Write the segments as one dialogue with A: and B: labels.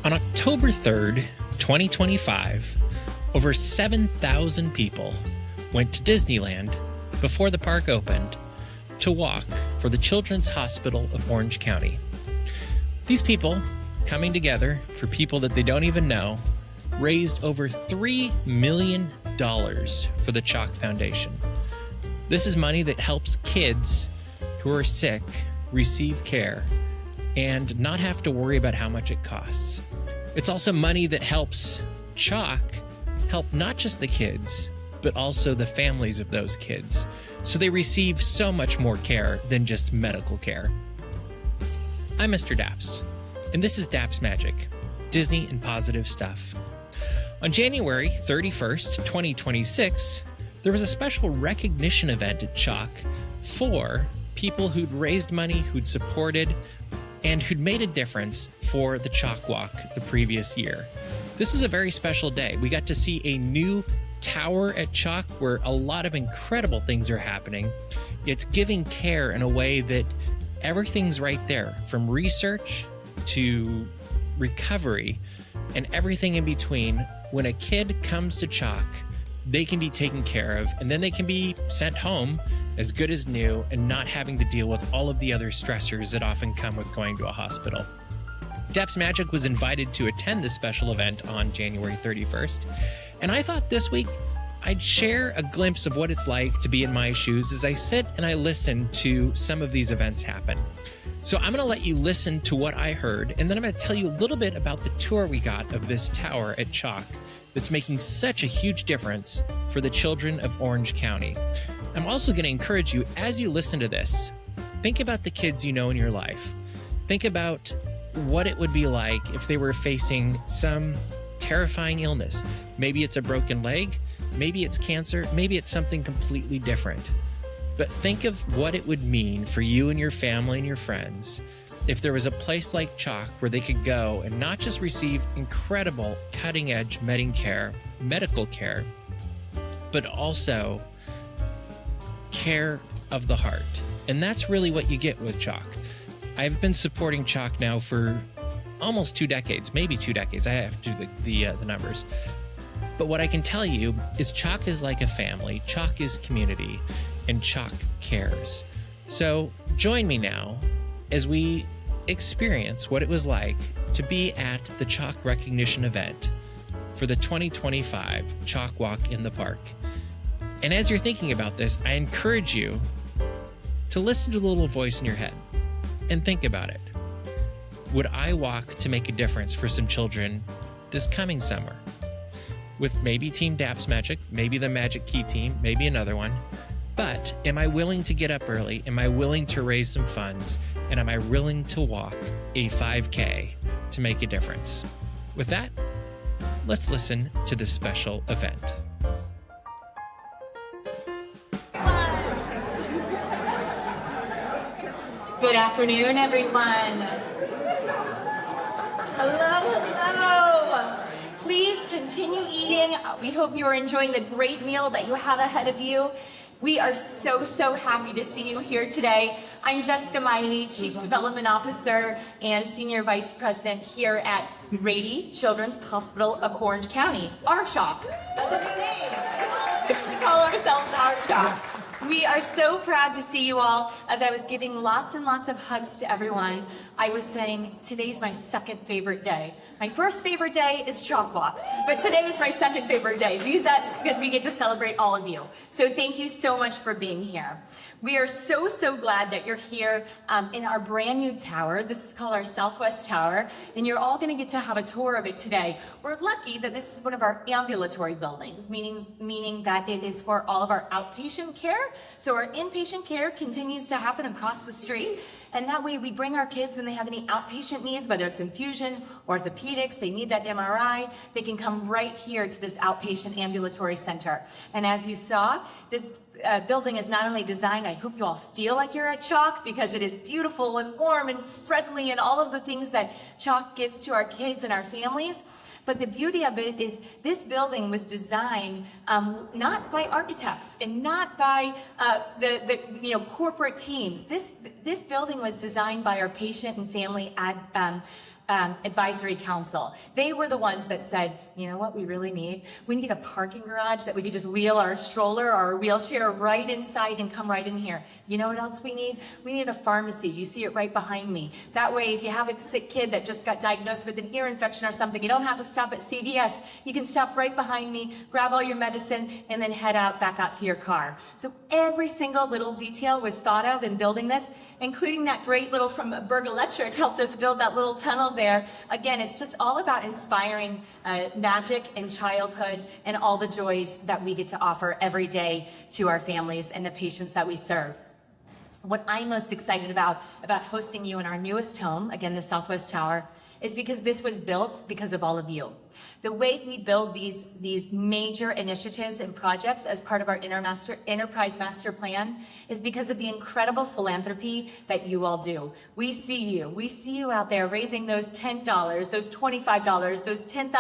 A: On October 3rd, 2025, over 7,000 people went to Disneyland before the park opened to walk for the Children's Hospital of Orange County. These people, coming together for people that they don't even know, raised over $3 million for the CHOC Foundation. This is money that helps kids who are sick receive care and not have to worry about how much it costs. It's also money that helps CHOC help not just the kids, but also the families of those kids, so they receive so much more care than just medical care. I'm Mr. Daps, and this is Daps Magic, Disney and positive stuff. On January 31st, 2026, there was a special recognition event at CHOC for people who'd raised money, who'd supported, and who'd made a difference for the CHOC Walk the previous year. This is a very special day. We got to see a new tower at CHOC where a lot of incredible things are happening. It's giving care in a way that everything's right there, from research to recovery and everything in between. When a kid comes to CHOC, they can be taken care of, and then they can be sent home as good as new and not having to deal with all of the other stressors that often come with going to a hospital. Daps Magic was invited to attend this special event on January 31st, and I thought this week I'd share a glimpse of what it's like to be in my shoes as I sit and I listen to some of these events happen. So I'm going to let you listen to what I heard, and then I'm going to tell you a little bit about the tour we got of this tower at CHOC that's making such a huge difference for the children of Orange County. I'm also going to encourage you, as you listen to this, think about the kids you know in your life. Think about what it would be like if they were facing some terrifying illness. Maybe it's a broken leg, maybe it's cancer, maybe it's something completely different. But think of what it would mean for you and your family and your friends if there was a place like CHOC where they could go and not just receive incredible cutting-edge medical care, but also care of the heart. And that's really what you get with CHOC. I've been supporting CHOC now for almost 2 decades, maybe 2 decades. I have to do the numbers. But what I can tell you is CHOC is like a family, CHOC is community, and CHOC cares. So join me now as we experience what it was like to be at the CHOC recognition event for the 2025 CHOC Walk in the Park. And as you're thinking about this, I encourage you to listen to the little voice in your head and think about it. Would I walk to make a difference for some children this coming summer? With maybe Team Daps Magic, maybe the Magic Key team, maybe another one. But am I willing to get up early? Am I willing to raise some funds? And am I willing to walk a 5K to make a difference? With that, let's listen to this special event.
B: Good afternoon, everyone. Hello. Please continue eating. We hope you are enjoying the great meal that you have ahead of you. We are so happy to see you here today. I'm Jessica Miley, Chief Development Officer and Senior Vice President here at Grady Children's Hospital of Orange County, our CHOC. That's a new name. We should call ourselves our CHOC. We are so proud to see you all. As I was giving lots and lots of hugs to everyone, I was saying today's my second favorite day. My first favorite day is CHOC Walk, but today is my second favorite day because we get to celebrate all of you. So thank you so much for being here. We are so glad that you're here in our brand new tower. This is called our Southwest Tower, and you're all gonna get to have a tour of it today. We're lucky that this is one of our ambulatory buildings, meaning that it is for all of our outpatient care. So our inpatient care continues to happen across the street, and that way we bring our kids when they have any outpatient needs, whether it's infusion, orthopedics, they need that MRI, they can come right here to this outpatient ambulatory center. And as you saw, this building is not only designed, I hope you all feel like you're at CHOC, because it is beautiful and warm and friendly and all of the things that CHOC gives to our kids and our families. But the beauty of it is this building was designed not by architects and not by the corporate teams. This building was designed by our patient and family Advisory Council. They were the ones that said, you know what we really need? We need a parking garage that we could just wheel our stroller or our wheelchair right inside and come right in here. You know what else we need? We need a pharmacy. You see it right behind me. That way, if you have a sick kid that just got diagnosed with an ear infection or something, you don't have to stop at CVS. You can stop right behind me, grab all your medicine, and then head out back out to your car. So every single little detail was thought of in building this, including that great little from Berg Electric helped us build that little tunnel there. Again, it's just all about inspiring magic in childhood and all the joys that we get to offer every day to our families and the patients that we serve. What I'm most excited about hosting you in our newest home, again, the Southwest Tower, is because this was built because of all of you. The way we build these major initiatives and projects as part of our Enterprise Master Plan is because of the incredible philanthropy that you all do. We see you. We see you out there raising those $10, those $25, those $10,000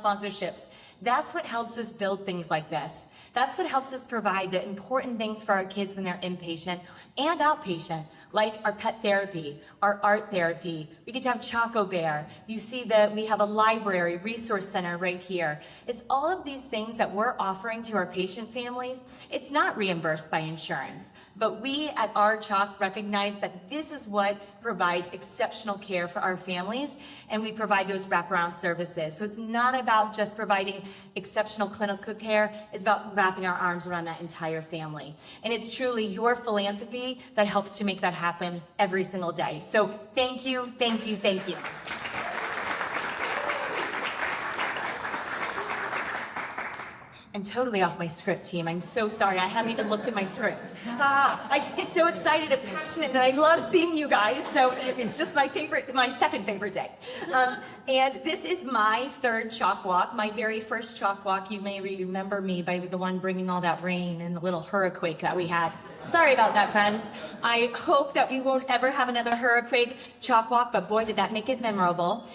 B: sponsorships. That's what helps us build things like this. That's what helps us provide the important things for our kids when they're inpatient and outpatient, like our pet therapy, our art therapy. We get to have Choco Bear. You see that we have a library, resource center right here. It's all of these things that we're offering to our patient families. It's not reimbursed by insurance, but we at our CHOC recognize that this is what provides exceptional care for our families, and we provide those wraparound services. So it's not about just providing exceptional clinical care, it's about wrapping our arms around that entire family. And it's truly your philanthropy that helps to make that happen every single day. So thank you, thank you, thank you. I'm totally off my script, team. I'm so sorry. I haven't even looked at my script. I just get so excited and passionate, and I love seeing you guys. So it's just my second favorite day. And this is my third CHOC Walk, my very first CHOC Walk. You may remember me by the one bringing all that rain and the little hurricane that we had. Sorry about that, friends. I hope that we won't ever have another hurricane CHOC Walk, but boy, did that make it memorable.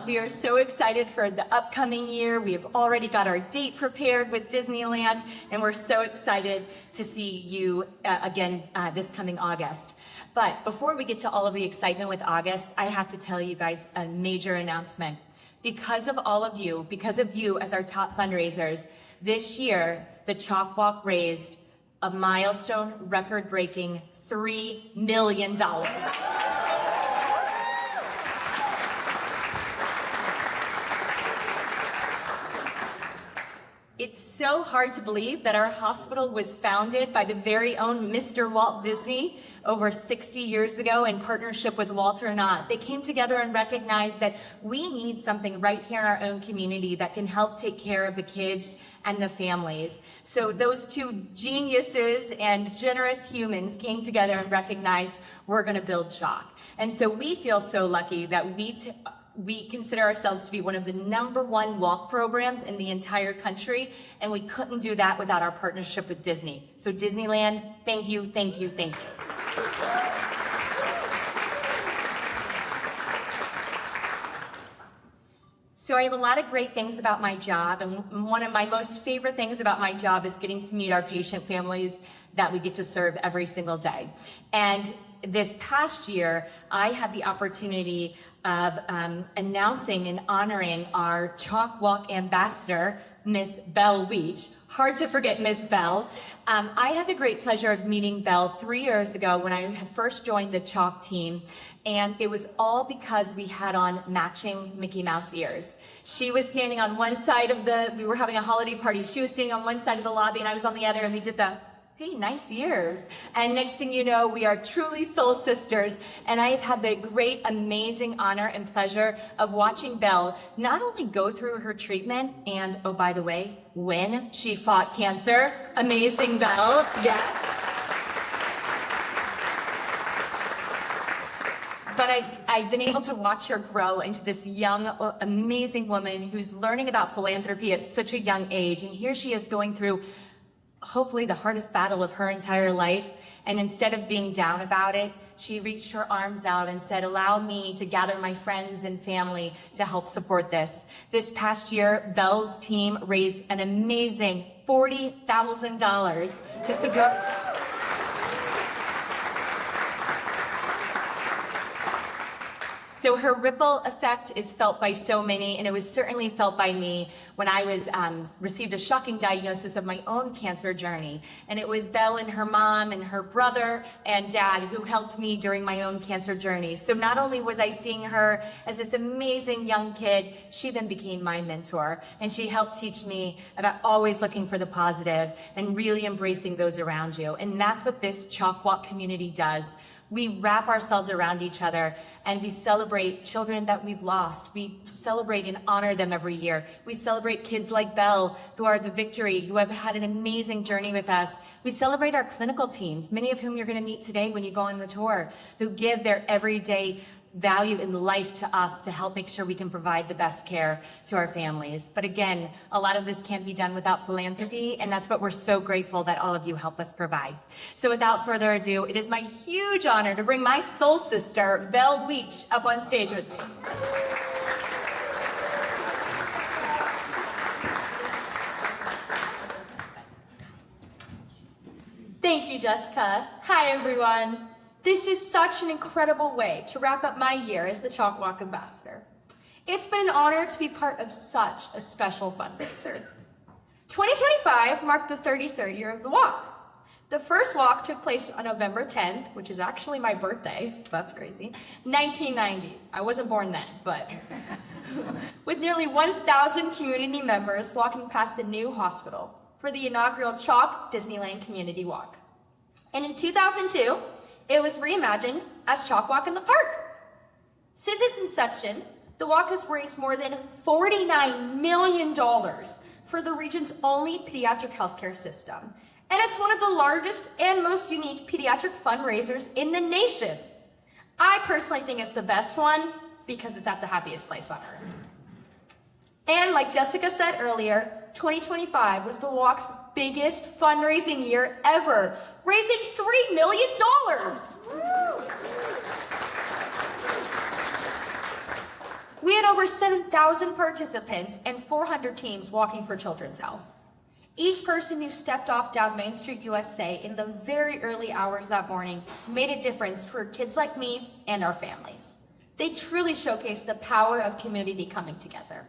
B: We are so excited for the upcoming year. We have already got our date prepared with Disneyland, and we're so excited to see you again this coming August. But before we get to all of the excitement with August, I have to tell you guys a major announcement. Because of all of you, because of you as our top fundraisers, this year, the CHOC Walk raised a milestone, record-breaking $3 million. It's so hard to believe that our hospital was founded by the very own Mr. Walt Disney over 60 years ago in partnership with Walter Knott. They came together and recognized that we need something right here in our own community that can help take care of the kids and the families. So those two geniuses and generous humans came together and recognized we're going to build CHOC. And so we feel so lucky that we consider ourselves to be one of the #1 walk programs in the entire country, and we couldn't do that without our partnership with Disney. So Disneyland, thank you, thank you, thank you. So I have a lot of great things about my job, and one of my most favorite things about my job is getting to meet our patient families that we get to serve every single day. And this past year, I had the opportunity of announcing and honoring our CHOC Walk ambassador, Miss Belle Weech. Hard to forget Miss Belle. I had the great pleasure of meeting Belle 3 years ago when I had first joined the CHOC team, and it was all because we had on matching Mickey Mouse ears. She was standing on one side of we were having a holiday party, she was standing on one side of the lobby and I was on the other, and we did the hey, nice ears. And next thing you know, we are truly soul sisters. And I have had the great, amazing honor and pleasure of watching Belle not only go through her treatment and, oh, by the way, when she fought cancer. Amazing, Belle. Yes. But I've been able to watch her grow into this young, amazing woman who's learning about philanthropy at such a young age. And here she is going through hopefully the hardest battle of her entire life. And instead of being down about it, she reached her arms out and said, allow me to gather my friends and family to help support this. This past year, Belle's team raised an amazing $40,000 to support. So her ripple effect is felt by so many, and it was certainly felt by me when I received a shocking diagnosis of my own cancer journey. And it was Belle and her mom and her brother and dad who helped me during my own cancer journey. So not only was I seeing her as this amazing young kid, she then became my mentor, and she helped teach me about always looking for the positive and really embracing those around you. And that's what this CHOC Walk community does. We wrap ourselves around each other and we celebrate children that we've lost. We celebrate and honor them every year. We celebrate kids like Belle, who are the victory, who have had an amazing journey with us. We celebrate our clinical teams, many of whom you're going to meet today when you go on the tour, who give their everyday value in life to us to help make sure we can provide the best care to our families. But again, a lot of this can't be done without philanthropy, and that's what we're so grateful that all of you help us provide. So without further ado, it is my huge honor to bring my soul sister, Belle Weech, up on stage with me.
C: Thank you, Jessica. Hi, everyone. This is such an incredible way to wrap up my year as the CHOC Walk ambassador. It's been an honor to be part of such a special fundraiser. 2025 marked the 33rd year of the walk. The first walk took place on November 10th, which is actually my birthday, so that's crazy, 1990. I wasn't born then, but with nearly 1,000 community members walking past the new hospital for the inaugural CHOC Disneyland Community Walk. And in 2002, it was reimagined as CHOC Walk in the Park. Since its inception, the walk has raised more than $49 million for the region's only pediatric healthcare system. And it's one of the largest and most unique pediatric fundraisers in the nation. I personally think it's the best one because it's at the happiest place on earth. And like Jessica said earlier, 2025 was the walk's biggest fundraising year ever, raising $3 million. We had over 7,000 participants and 400 teams walking for children's health. Each person who stepped off down Main Street, USA in the very early hours that morning made a difference for kids like me and our families. They truly showcased the power of community coming together.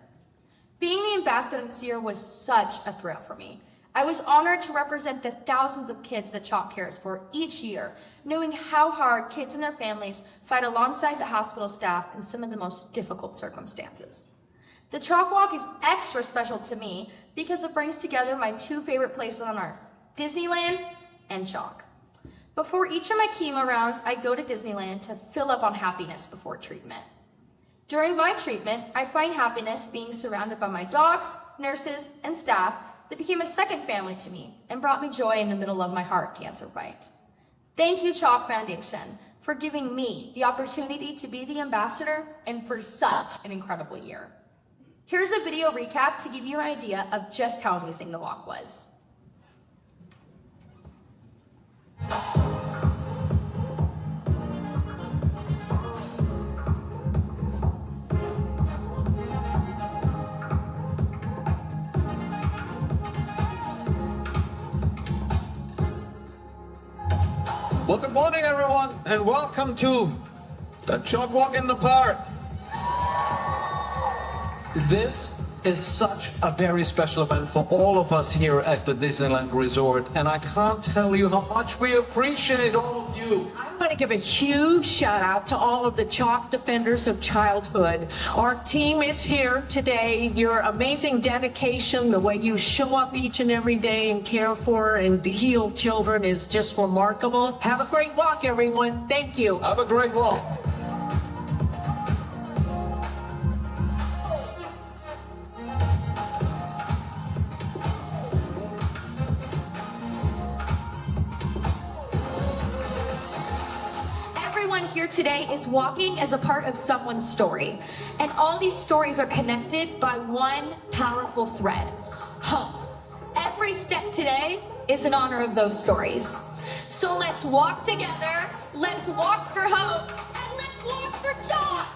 C: Being the ambassador this year was such a thrill for me. I was honored to represent the thousands of kids that CHOC cares for each year, knowing how hard kids and their families fight alongside the hospital staff in some of the most difficult circumstances. The CHOC Walk is extra special to me because it brings together my two favorite places on earth, Disneyland and CHOC. Before each of my chemo rounds, I go to Disneyland to fill up on happiness before treatment. During my treatment, I find happiness being surrounded by my dogs, nurses, and staff that became a second family to me and brought me joy in the middle of my heart cancer fight. Thank you, CHOC Foundation, for giving me the opportunity to be the ambassador and for such an incredible year. Here's a video recap to give you an idea of just how amazing the walk was.
D: Well, good morning, everyone, and welcome to the CHOC Walk in the Park. This is such a very special event for all of us here at the Disneyland Resort, and I can't tell you how much we appreciate all of you.
E: I want to give a huge shout out to all of the CHOC Defenders of Childhood. Our team is here today. Your amazing dedication, the way you show up each and every day and care for and heal children is just remarkable. Have a great walk, everyone. Thank you.
D: Have a great walk.
C: Here today is walking as a part of someone's story. And all these stories are connected by one powerful thread, hope. Every step today is in honor of those stories. So let's walk together, let's walk for hope, and let's walk for CHOC!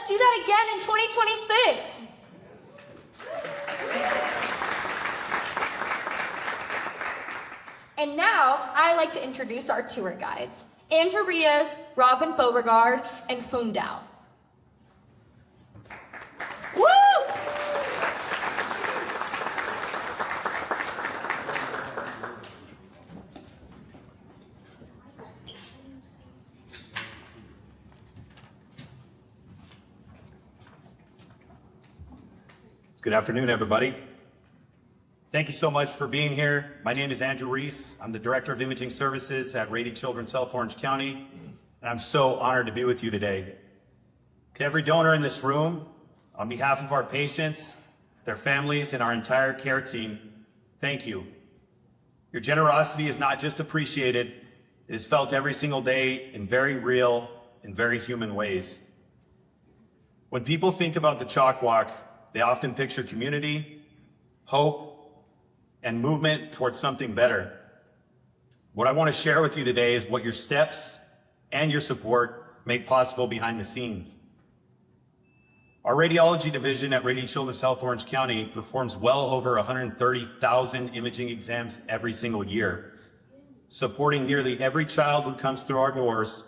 C: do that again in 2026. And now, I'd like to introduce our tour guides, Andrew Riaz, Robin Beauregard, and Fundao. Woo!
F: Good afternoon, everybody. Thank you so much for being here. My name is Andrew Reese. I'm the Director of Imaging Services at Rady Children's Health Orange County, and I'm so honored to be with you today. To every donor in this room, on behalf of our patients, their families, and our entire care team, thank you. Your generosity is not just appreciated, it is felt every single day in very real and very human ways. When people think about the CHOC Walk, they often picture community, hope, and movement towards something better. What I want to share with you today is what your steps and your support make possible behind the scenes. Our radiology division at Rady Children's Health Orange County performs well over 130,000 imaging exams every single year, supporting nearly every child who comes through our doors,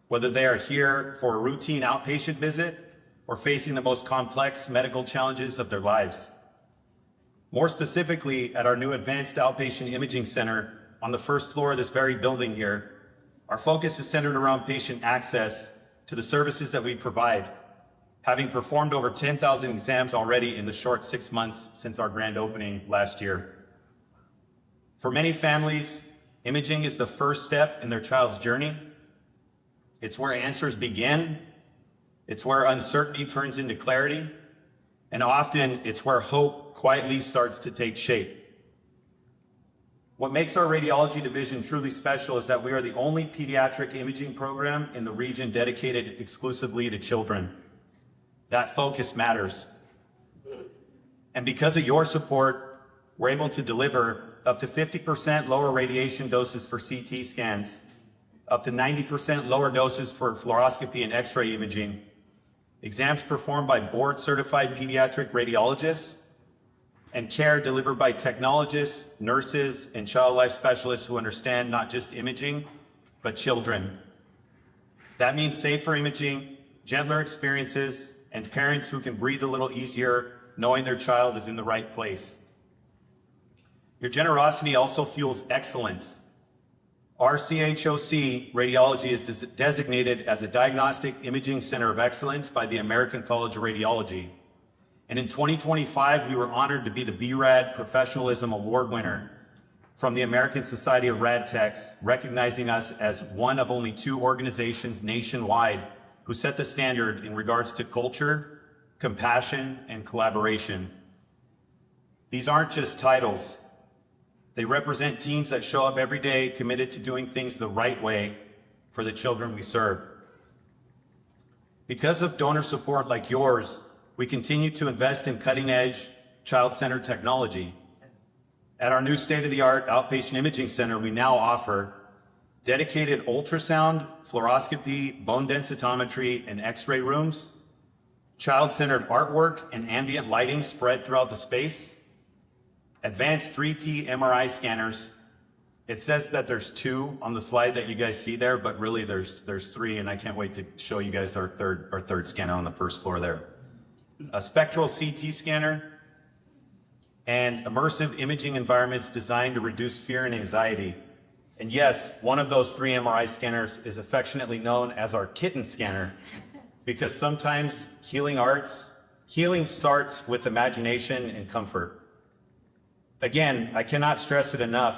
F: whether they are here for a routine outpatient visit or facing the most complex medical challenges of their lives. More specifically, at our new Advanced Outpatient Imaging Center on the first floor of this very building here, our focus is centered around patient access to the services that we provide, having performed over 10,000 exams already in the short 6 months since our grand opening last year. For many families, imaging is the first step in their child's journey. It's where answers begin. It's where uncertainty turns into clarity, and often it's where hope quietly starts to take shape. What makes our radiology division truly special is that we are the only pediatric imaging program in the region dedicated exclusively to children. That focus matters. And because of your support, we're able to deliver up to 50% lower radiation doses for CT scans, up to 90% lower doses for fluoroscopy and X-ray imaging, exams performed by board-certified pediatric radiologists, and care delivered by technologists, nurses, and child life specialists who understand not just imaging, but children. That means safer imaging, gentler experiences, and parents who can breathe a little easier knowing their child is in the right place. Your generosity also fuels excellence. Our CHOC Radiology is designated as a Diagnostic Imaging Center of Excellence by the American College of Radiology. And in 2025, we were honored to be the BRAD Professionalism Award winner from the American Society of Rad Techs, recognizing us as one of only 2 organizations nationwide who set the standard in regards to culture, compassion, and collaboration. These aren't just titles. They represent teams that show up every day committed to doing things the right way for the children we serve. Because of donor support like yours, we continue to invest in cutting-edge, child-centered technology. At our new state-of-the-art outpatient imaging center, we now offer dedicated ultrasound, fluoroscopy, bone densitometry, and X-ray rooms, child-centered artwork and ambient lighting spread throughout the space, advanced 3T MRI scanners. It says that there's 2 on the slide that you guys see there, but really there's 3, and I can't wait to show you guys our third scanner on the first floor there. A spectral CT scanner, and immersive imaging environments designed to reduce fear and anxiety. And yes, one of those 3 MRI scanners is affectionately known as our kitten scanner, because sometimes healing starts with imagination and comfort. Again, I cannot stress it enough.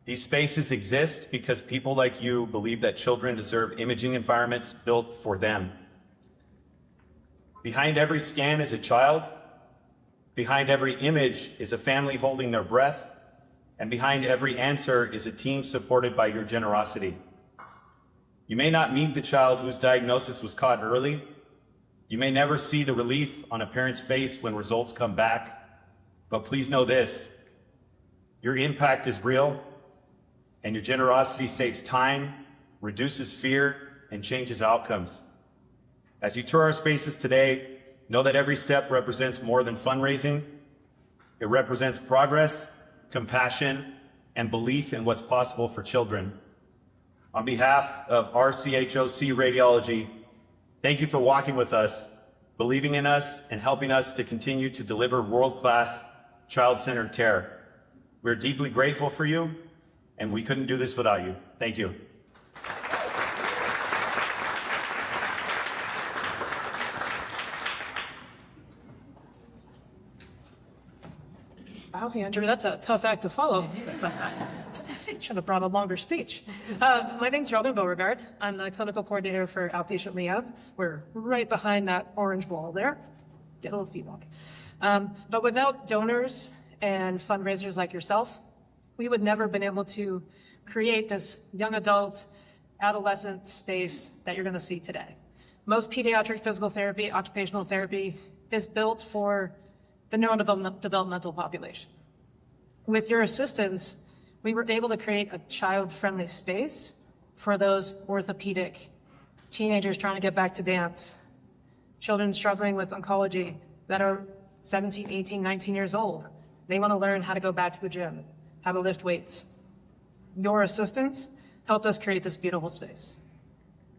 F: These spaces exist because people like you believe that children deserve imaging environments built for them. Behind every scan is a child. Behind every image is a family holding their breath. And behind every answer is a team supported by your generosity. You may not meet the child whose diagnosis was caught early. You may never see the relief on a parent's face when results come back. But please know this: your impact is real, and your generosity saves time, reduces fear, and changes outcomes. As you tour our spaces today, know that every step represents more than fundraising. It represents progress, compassion, and belief in what's possible for children. On behalf of RCHOC Radiology, thank you for walking with us, believing in us, and helping us to continue to deliver world-class, child-centered care. We're deeply grateful for you, and we couldn't do this without you. Thank you.
G: Wow, Andrew, that's a tough act to follow. Should have brought a longer speech. My name's Robin Beauregard. I'm the clinical coordinator for outpatient rehab. We're right behind that orange wall there. Get a little feedback. But without donors and fundraisers like yourself, we would never have been able to create this young adult, adolescent space that you're going to see today. Most pediatric physical therapy, occupational therapy is built for the neurodevelopmental population. With your assistance, we were able to create a child-friendly space for those orthopedic teenagers trying to get back to dance, children struggling with oncology that are 17, 18, 19 years old. They want to learn how to go back to the gym, how to lift weights. Your assistance helped us create this beautiful space.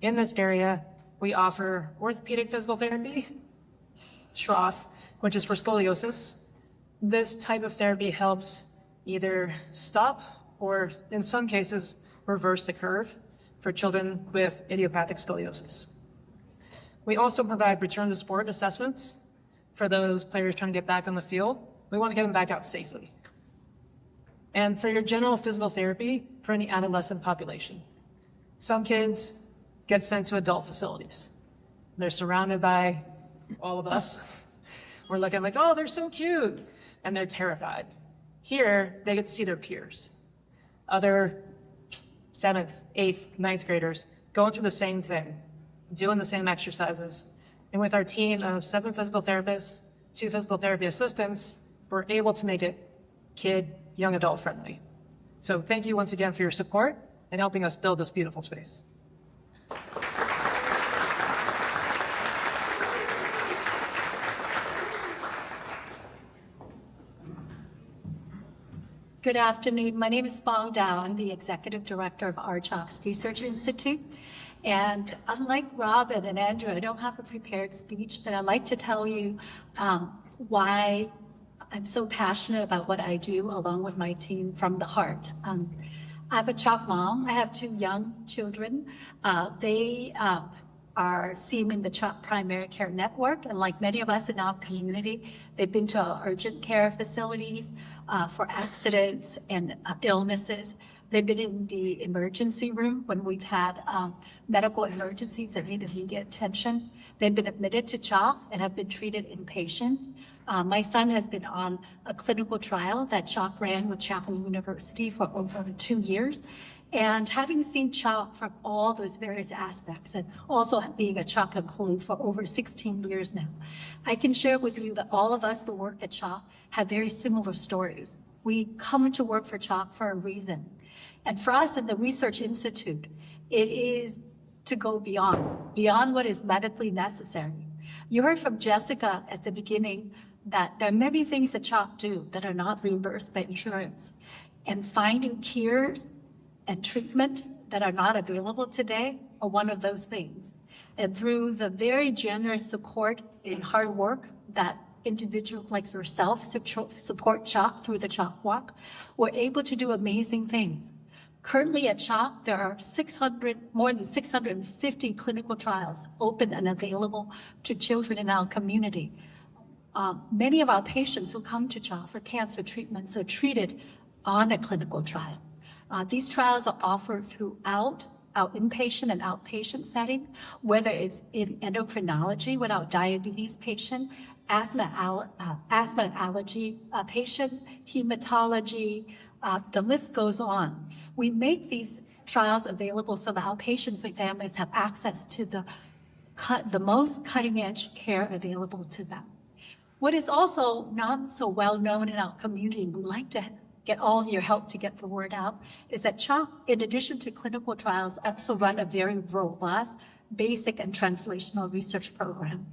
G: In this area, we offer orthopedic physical therapy, CHOC, which is for scoliosis. This type of therapy helps either stop or, in some cases, reverse the curve for children with idiopathic scoliosis. We also provide return to sport assessments for those players trying to get back on the field. We want to get them back out safely. And for your general physical therapy for any adolescent population. Some kids get sent to adult facilities. They're surrounded by all of us. We're looking like, oh, they're so cute. And they're terrified. Here, they get to see their peers. Other 7th, 8th, 9th graders going through the same thing, doing the same exercises. And with our team of 7 physical therapists, 2 physical therapy assistants, we're able to make it kid, young adult friendly. So thank you once again for your support and helping us build this beautiful space.
H: Good afternoon. My name is Fong Dao. I'm the Executive Director of our CHOC's Research Institute. And unlike Robin and Andrew, I don't have a prepared speech, but I'd like to tell you why I'm so passionate about what I do along with my team from the heart. I'm a CHOC mom. I have 2 young children. They are seen in the CHOC Primary Care Network, and like many of us in our community, they've been to our urgent care facilities for accidents and illnesses. They've been in the emergency room when we've had medical emergencies that need immediate attention. They've been admitted to CHOC and have been treated inpatient. My son has been on a clinical trial that CHOC ran with Chapel University for over 2 years. And having seen CHOC from all those various aspects, and also being a CHOC employee for over 16 years now, I can share with you that all of us that work at CHOC have very similar stories. We come to work for CHOC for a reason. And for us in the Research Institute, it is to go beyond what is medically necessary. You heard from Jessica at the beginning that there are many things that CHOC do that are not reimbursed by insurance. And finding cures and treatment that are not available today are one of those things. And through the very generous support and hard work that individuals like yourself support CHOC through the CHOC Walk, we're able to do amazing things. Currently at CHOC, there are more than 650 clinical trials open and available to children in our community. Many of our patients who come to CHOC for cancer treatments are treated on a clinical trial. These trials are offered throughout our inpatient and outpatient setting, whether it's in endocrinology with our diabetes patient, asthma and allergy patients, hematology, the list goes on. We make these trials available so that our patients and families have access to the most cutting-edge care available to them. What is also not so well known in our community, we like to get all of your help to get the word out, is that CHOC, in addition to clinical trials, also run a very robust basic and translational research program.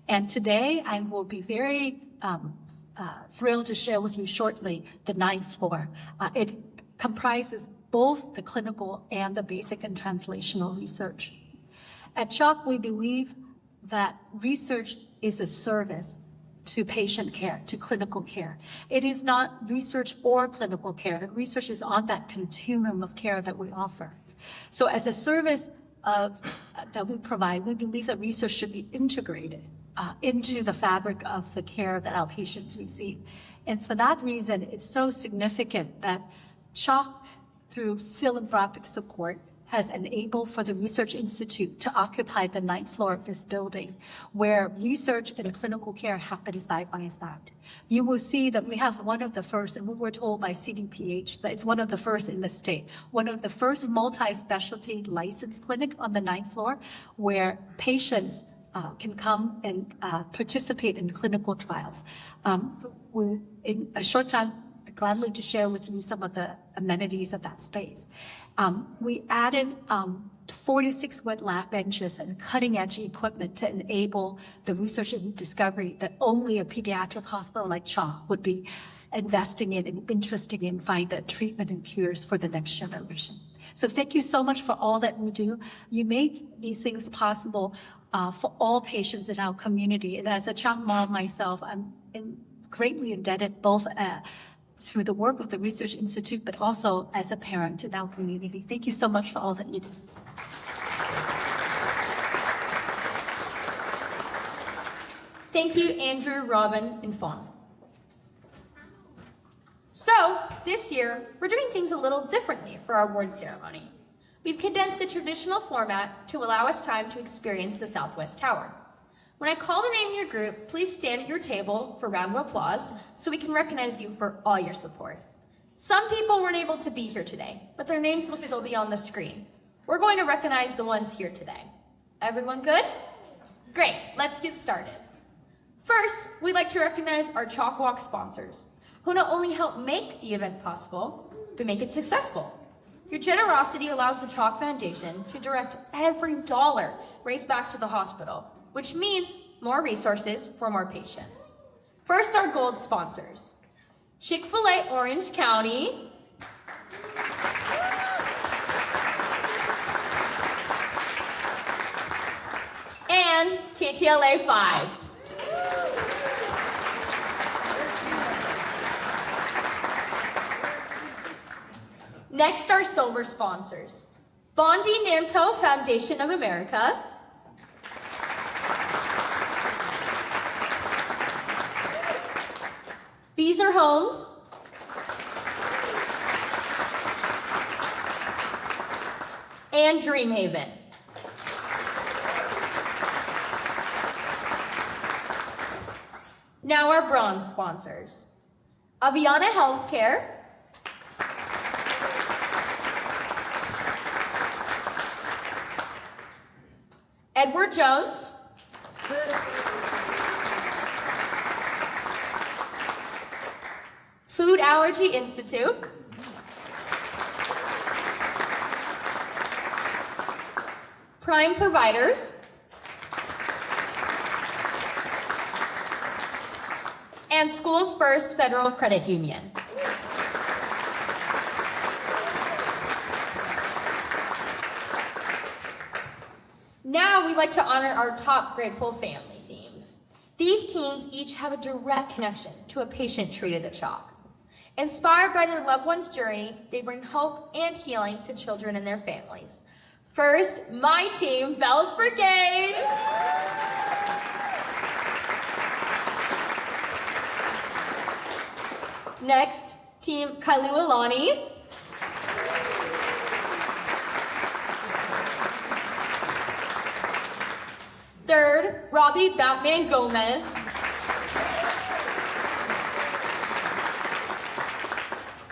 H: And today I will be very thrilled to share with you shortly the 9th floor. It comprises both the clinical and the basic and translational research. At CHOC, we believe that research is a service to patient care, to clinical care. It is not research or clinical care. Research is on that continuum of care that we offer. So as a service that we provide, we believe that research should be integrated into the fabric of the care that our patients receive. And for that reason, it's so significant that CHOC, through philanthropic support, has enabled for the Research Institute to occupy the 9th floor of this building, where research and clinical care happen side by side. You will see that we have one of the first, and we were told by CDPH that it's one of the first in the state, one of the first multi-specialty licensed clinic on the 9th floor, where patients can come and participate in clinical trials. We're in a short time gladly to share with you some of the amenities of that space. We added 46 wet lab benches and cutting-edge equipment to enable the research and discovery that only a pediatric hospital like CHOC would be investing in and interested in finding the treatment and cures for the next generation. So thank you so much for all that you do. You make these things possible for all patients in our community. And as a CHOC mom myself, I'm greatly indebted both through the work of the Research Institute, but also as a parent in our community. Thank you so much for all that you do.
C: Thank you, Andrew, Robin, and Fawn. So, this year, we're doing things a little differently for our award ceremony. We've condensed the traditional format to allow us time to experience the Southwest Tower. When I call the name of your group, please stand at your table for a round of applause so we can recognize you for all your support. Some people weren't able to be here today, but their names will still be on the screen. We're going to recognize the ones here today. Everyone good? Great, let's get started. First, we'd like to recognize our CHOC Walk sponsors, who not only help make the event possible, but make it successful. Your generosity allows the CHOC Foundation to direct every dollar raised back to the hospital, which means more resources for more patients. First, our gold sponsors. Chick-fil-A Orange County, and KTLA 5. Next, our silver sponsors. Bondi Namco Foundation of America, Beezer Homes, and Dreamhaven. Now our bronze sponsors. Aviana Healthcare, Edward Jones, Food Allergy Institute, Prime Providers, and Schools First Federal Credit Union. Now we'd like to honor our top grateful family teams. These teams each have a direct connection to a patient treated at CHOC. Inspired by their loved one's journey, they bring hope and healing to children and their families. First, my team, Bells Brigade. Next, Team Kailualani. Third, Robbie Batman Gomez.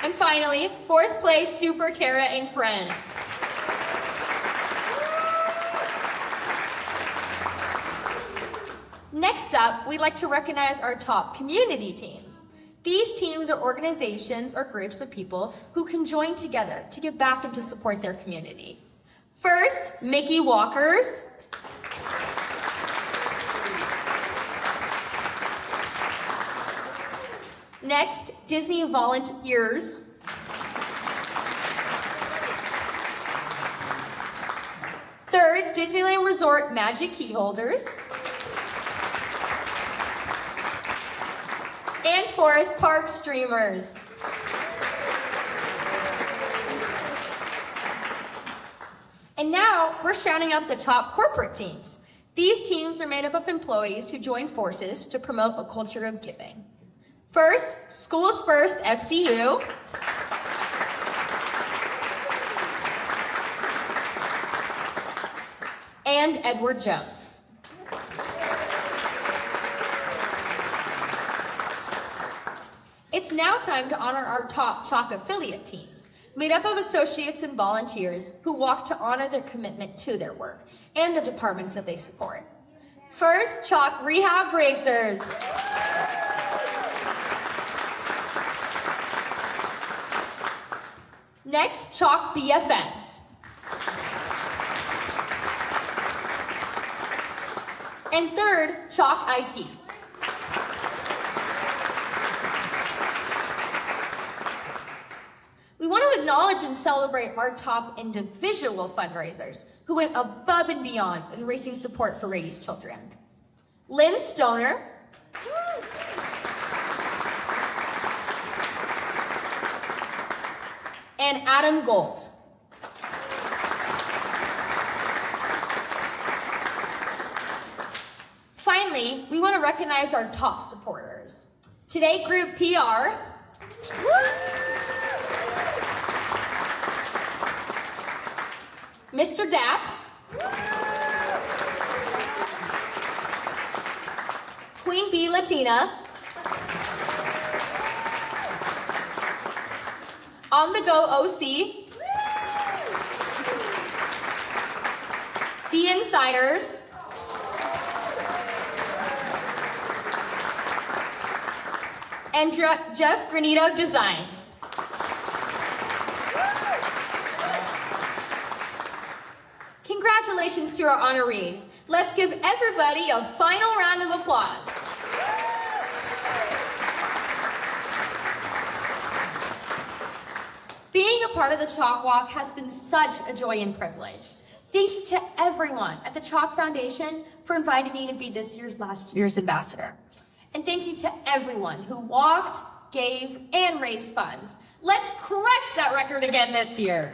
C: And finally, fourth place, Super Kara and Friends. Next up, we'd like to recognize our top community teams. These teams are organizations or groups of people who can join together to give back and to support their community. First, Mickey Walkers. Next, Disney volunteers. Third, Disneyland Resort Magic key holders. And fourth, park streamers. And now we're shouting out the top corporate teams. These teams are made up of employees who join forces to promote a culture of giving. First, Schools First FCU. And Edward Jones. It's now time to honor our top CHOC affiliate teams, made up of associates and volunteers who walk to honor their commitment to their work and the departments that they support. First, CHOC Rehab Racers. Next, CHOC BFFs. And third, CHOC IT. We want to acknowledge and celebrate our top individual fundraisers who went above and beyond in raising support for Rady's children. Lynn Stoner. And Adam Gold. Finally, we want to recognize our top supporters. Today, Group PR. Mr. Daps. Queen Bee Latina. On the Go OC. The Insiders. And Jeff Granito Designs. Congratulations to our honorees. Let's give everybody a final round of applause. Being a part of the CHOC Walk has been such a joy and privilege. Thank you to everyone at the CHOC Foundation for inviting me to be this last year's ambassador. And thank you to everyone who walked, gave, and raised funds. Let's crush that record again this year.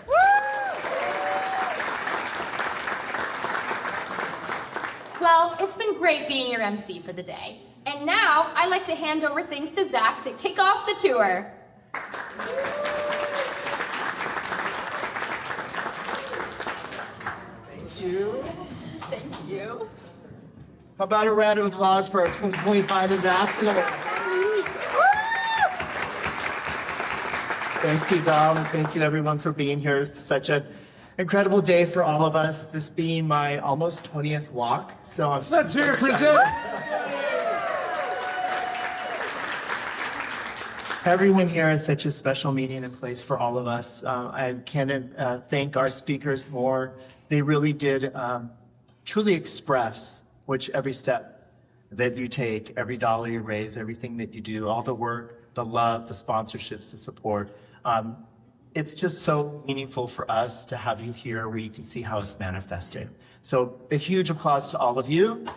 C: Well, it's been great being your MC for the day. And now I'd like to hand over things to Zach to kick off the tour.
I: Thank you.
C: Thank you.
I: How about a round of applause for our 2025 ambassador? Thank you, Dom, and thank you everyone for being here. This is such an incredible day for all of us, this being my almost 20th walk. So I'm
J: Let's hear it for
I: excited.
J: Zach.
I: Everyone here is such a special meeting and place for all of us. I can't thank our speakers more. They really did truly express every step that you take, every dollar you raise, everything that you do, all the work, the love, the sponsorships, the support. It's just so meaningful for us to have you here where you can see how it's manifested. So a huge applause to all of you.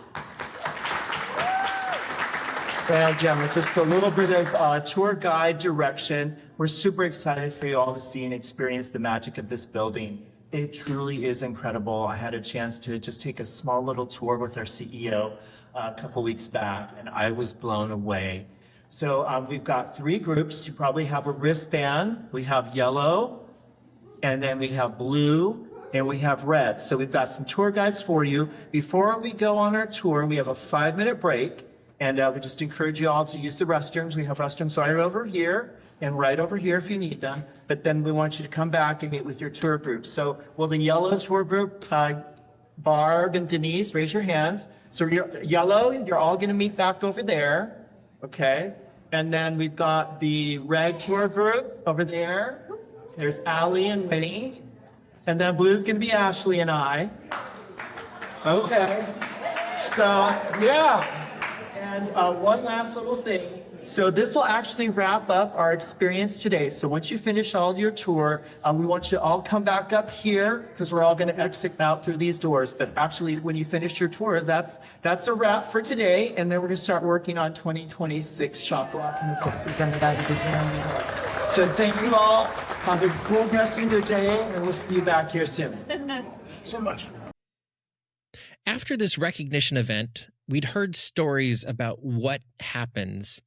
I: And just a little bit of tour guide direction. We're super excited for you all to see and experience the magic of this building. It truly is incredible. I had a chance to just take a small little tour with our CEO a couple weeks back, and I was blown away. So we've got 3 groups. You probably have a wristband. We have yellow, and then we have blue, and we have red. So we've got some tour guides for you. Before we go on our tour, we have a 5-minute break, and we just encourage you all to use the restrooms. We have restrooms right over here and right over here if you need them. But then we want you to come back and meet with your tour group. So will the yellow tour group, Barb and Denise, raise your hands. So you're yellow, you're all going to meet back over there. Okay. And then we've got the red tour group over there. There's Allie and Winnie. And then blue's going to be Ashley and I. Okay. So, yeah. And one last little thing. So this will actually wrap up our experience today. So once you finish all your tour, we want you to all come back up here because we're all going to exit out through these doors. But actually, when you finish your tour, that's a wrap for today. And then we're going to start working on 2026 CHOC Walk. So thank you all. Have a cool rest of your day, and we'll see you back here soon.
F: So much.
A: After this recognition event, we'd heard stories about what happens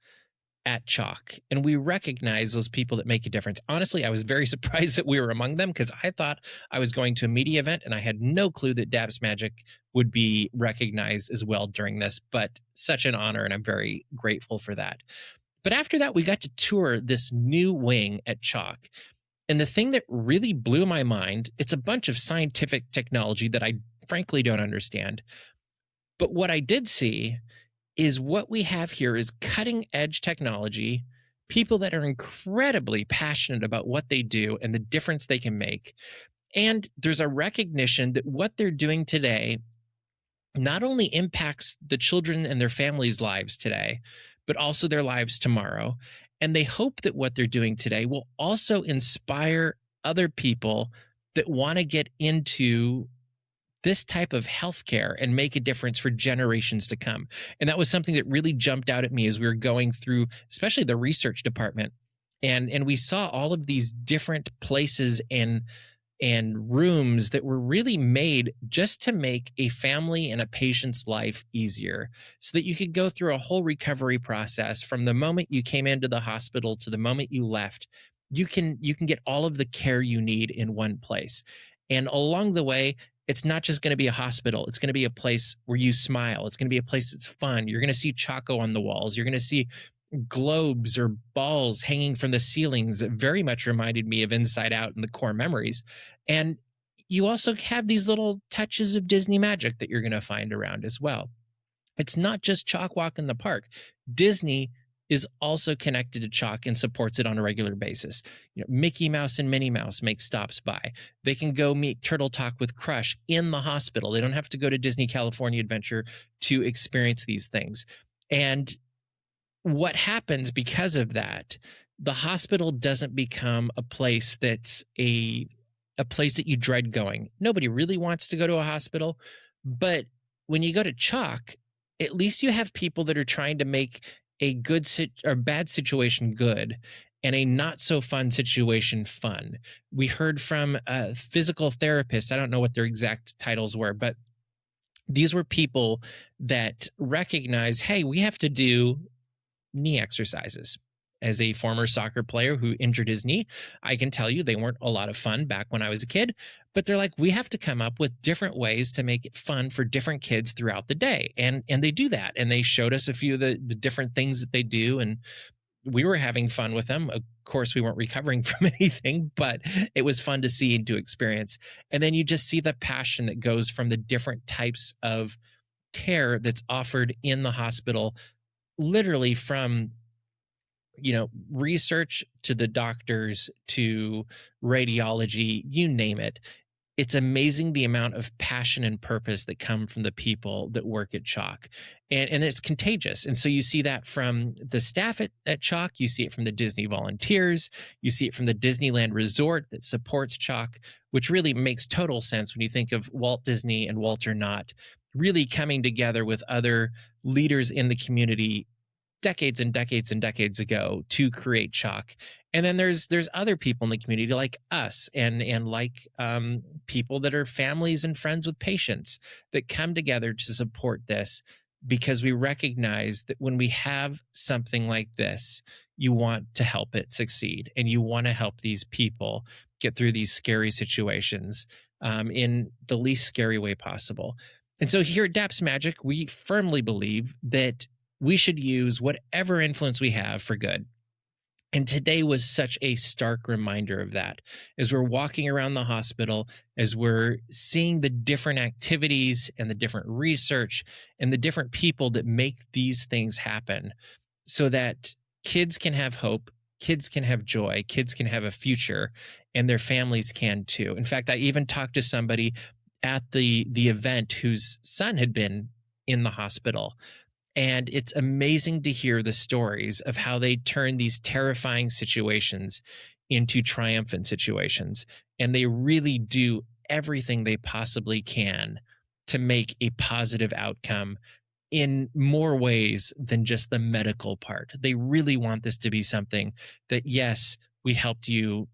A: at CHOC, and we recognize those people that make a difference. Honestly, I was very surprised that we were among them because I thought I was going to a media event and I had no clue that Daps Magic would be recognized as well during this, but such an honor, and I'm very grateful for that. But after that, we got to tour this new wing at CHOC. And the thing that really blew my mind, it's a bunch of scientific technology that I frankly don't understand. But what I did see is what we have here is cutting edge technology, people that are incredibly passionate about what they do and the difference they can make. And there's a recognition that what they're doing today not only impacts the children and their families' lives today, but also their lives tomorrow. And they hope that what they're doing today will also inspire other people that want to get into this type of healthcare and make a difference for generations to come. And that was something that really jumped out at me as we were going through, especially the research department. And we saw all of these different places and rooms that were really made just to make a family and a patient's life easier so that you could go through a whole recovery process from the moment you came into the hospital to the moment you left. You can get all of the care you need in one place. And along the way, it's not just going to be a hospital. It's going to be a place where you smile. It's going to be a place that's fun. You're going to see Choco on the walls. You're going to see globes or balls hanging from the ceilings that very much reminded me of Inside Out and the Core Memories. And you also have these little touches of Disney magic that you're going to find around as well. It's not just CHOC Walk in the park. Disney is also connected to CHOC and supports it on a regular basis. You know, Mickey Mouse and Minnie Mouse make stops by. They can go meet Turtle Talk with Crush in the hospital. They don't have to go to Disney California Adventure to experience these things. And what happens because of that, the hospital doesn't become a place that's a place that you dread going. Nobody really wants to go to a hospital, but when you go to CHOC, at least you have people that are trying to make a good or bad situation good and a not so fun situation fun. We heard from physical therapists. I don't know what their exact titles were, but these were people that recognize, hey, we have to do knee exercises. As a former soccer player who injured his knee, I can tell you they weren't a lot of fun back when I was a kid, but they're like, we have to come up with different ways to make it fun for different kids throughout the day. And they do that. And they showed us a few of the different things that they do. And we were having fun with them. Of course, we weren't recovering from anything, but it was fun to see and to experience. And then you just see the passion that goes from the different types of care that's offered in the hospital, literally from research to the doctors to radiology, you name it. It's amazing the amount of passion and purpose that come from the people that work at CHOC. And it's contagious. And so you see that from the staff at CHOC, you see it from the Disney volunteers, you see it from the Disneyland Resort that supports CHOC, which really makes total sense when you think of Walt Disney and Walter Knott really coming together with other leaders in the community decades and decades and decades ago to create CHOC. And then there's other people in the community like us and like people that are families and friends with patients that come together to support this, because we recognize that when we have something like this, you want to help it succeed and you want to help these people get through these scary situations in the least scary way possible. And so here at Daps Magic, we firmly believe that we should use whatever influence we have for good. And today was such a stark reminder of that. As we're walking around the hospital, as we're seeing the different activities and the different research and the different people that make these things happen so that kids can have hope, kids can have joy, kids can have a future, and their families can too. In fact, I even talked to somebody at the event whose son had been in the hospital. And it's amazing to hear the stories of how they turn these terrifying situations into triumphant situations. And they really do everything they possibly can to make a positive outcome in more ways than just the medical part. They really want this to be something that, yes, we helped you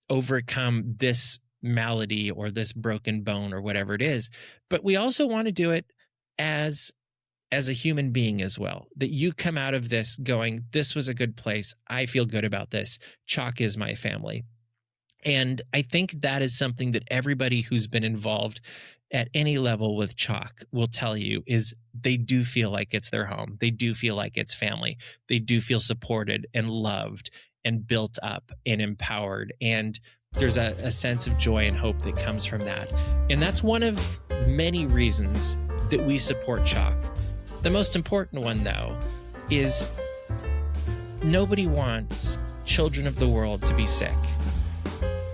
A: overcome this malady or this broken bone or whatever it is, but we also want to do it as a human being as well, that you come out of this going, this was a good place. I feel good about this. CHOC is my family. And I think that is something that everybody who's been involved at any level with CHOC will tell you, is they do feel like it's their home. They do feel like it's family. They do feel supported and loved and built up and empowered. And there's a sense of joy and hope that comes from that. And that's one of many reasons that we support CHOC. The most important one, though, is nobody wants children of the world to be sick.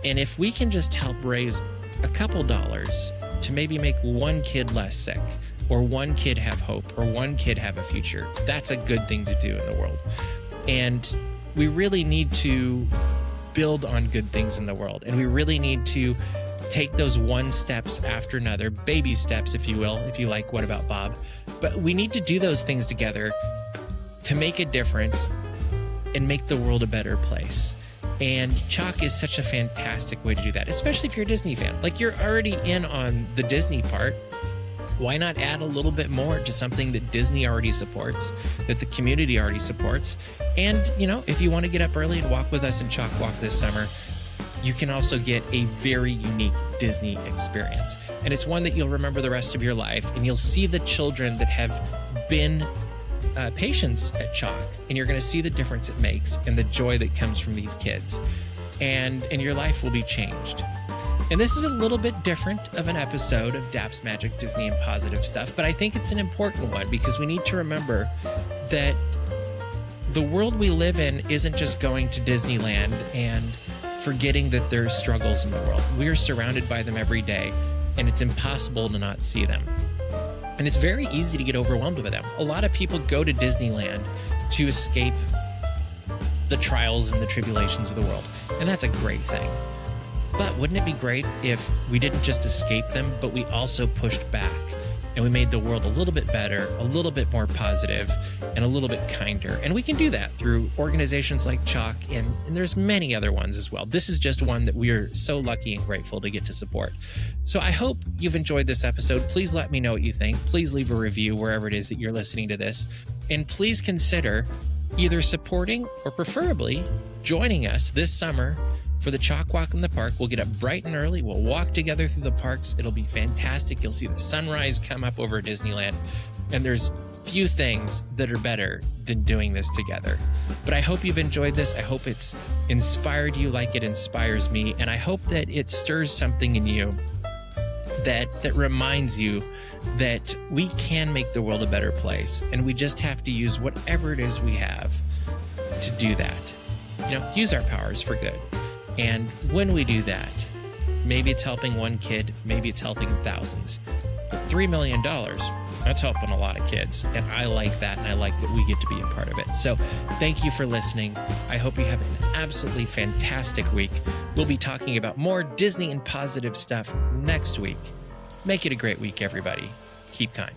A: And if we can just help raise a couple dollars to maybe make one kid less sick, or one kid have hope, or one kid have a future, that's a good thing to do in the world. And we really need to build on good things in the world. And we really need to take those one steps after another, baby steps, if you will, if you like What About Bob. But we need to do those things together to make a difference and make the world a better place. And CHOC is such a fantastic way to do that, especially if you're a Disney fan. Like, you're already in on the Disney part. Why not add a little bit more to something that Disney already supports, that the community already supports? And, you know, if you want to get up early and walk with us in CHOC Walk this summer, you can also get a very unique Disney experience. And it's one that you'll remember the rest of your life, and you'll see the children that have been patients at CHOC, and you're going to see the difference it makes and the joy that comes from these kids. And your life will be changed. And this is a little bit different of an episode of Daps Magic, Disney and Positive Stuff, but I think it's an important one because we need to remember that the world we live in isn't just going to Disneyland and forgetting that there's struggles in the world. We are surrounded by them every day, and it's impossible to not see them. And it's very easy to get overwhelmed with them. A lot of people go to Disneyland to escape the trials and the tribulations of the world, and that's a great thing. But wouldn't it be great if we didn't just escape them, but we also pushed back and we made the world a little bit better, a little bit more positive, and a little bit kinder? And we can do that through organizations like CHOC, and there's many other ones as well. This is just one that we are so lucky and grateful to get to support. So I hope you've enjoyed this episode. Please let me know what you think. Please leave a review wherever it is that you're listening to this. And please consider either supporting or preferably joining us this summer for the CHOC Walk in the park. We'll get up bright and early. We'll walk together through the parks. It'll be fantastic. You'll see the sunrise come up over Disneyland. And there's few things that are better than doing this together. But I hope you've enjoyed this. I hope it's inspired you like it inspires me. And I hope that it stirs something in you that reminds you that we can make the world a better place. And we just have to use whatever it is we have to do that. You know, use our powers for good. And when we do that, maybe it's helping one kid, maybe it's helping thousands. But $3 million, that's helping a lot of kids. And I like that, and I like that we get to be a part of it. So thank you for listening. I hope you have an absolutely fantastic week. We'll be talking about more Disney and positive stuff next week. Make it a great week, everybody. Keep kind.